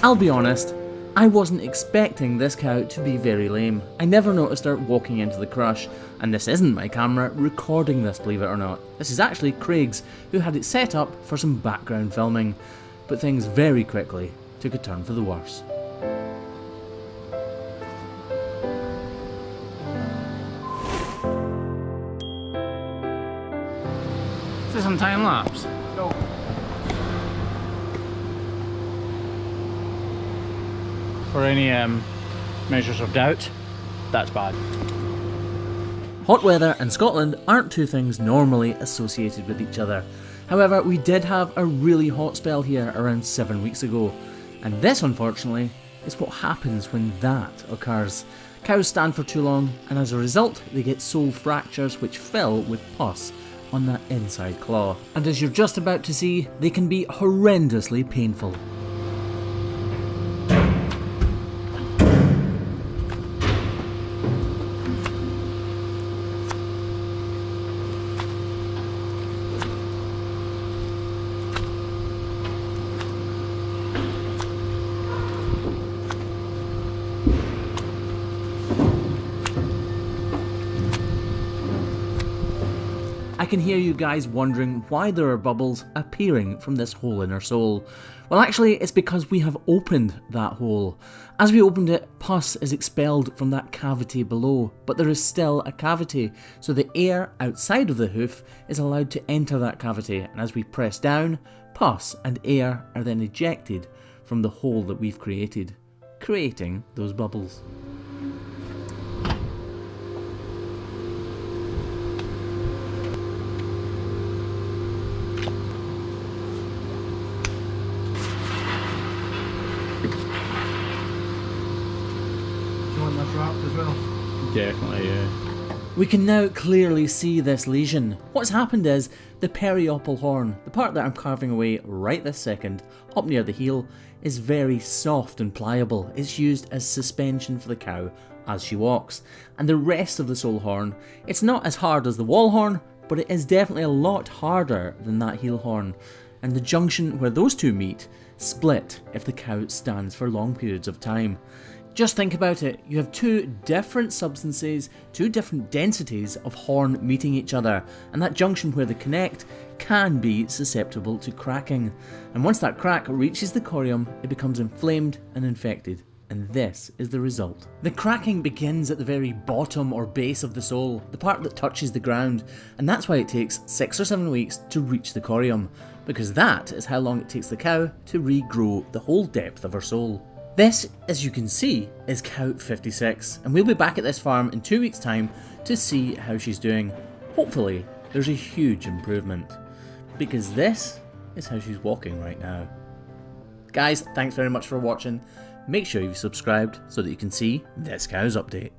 I'll be honest, I wasn't expecting this cow to be very lame. I never noticed her walking into the crush, and this isn't my camera recording this, believe it or not. This is actually Craig's, who had it set up for some background filming, but things very quickly took a turn for the worse. Is this on time lapse? No. For any measures of doubt, that's bad. Hot weather and Scotland aren't two things normally associated with each other. However, we did have a really hot spell here around 7 weeks ago, and this, unfortunately, is what happens when that occurs. Cows stand for too long, and as a result, they get sole fractures which fill with pus on that inside claw. And as you're just about to see, they can be horrendously painful. I can hear you guys wondering why there are bubbles appearing from this hole in her sole. Well, actually, it's because we have opened that hole. As we opened it, pus is expelled from that cavity below, but there is still a cavity, so the air outside of the hoof is allowed to enter that cavity, and as we press down, pus and air are then ejected from the hole that we've created, creating those bubbles. Wrapped as well. Definitely, yeah. We can now clearly see this lesion. What's happened is the periopal horn, the part that I'm carving away right this second, up near the heel, is very soft and pliable. It's used as suspension for the cow as she walks. And the rest of the sole horn, it's not as hard as the wall horn, but it is definitely a lot harder than that heel horn. And the junction where those two meet split if the cow stands for long periods of time. Just think about it, you have two different substances, two different densities of horn meeting each other, and that junction where they connect can be susceptible to cracking. And once that crack reaches the corium, it becomes inflamed and infected. And this is the result. The cracking begins at the very bottom or base of the sole, the part that touches the ground, and that's why it takes 6 or 7 weeks to reach the corium, because that is how long it takes the cow to regrow the whole depth of her sole. This, as you can see, is cow 56, and we'll be back at this farm in 2 weeks' time to see how she's doing. Hopefully, there's a huge improvement, because this is how she's walking right now. Guys, thanks very much for watching. Make sure you've subscribed so that you can see this cow's update.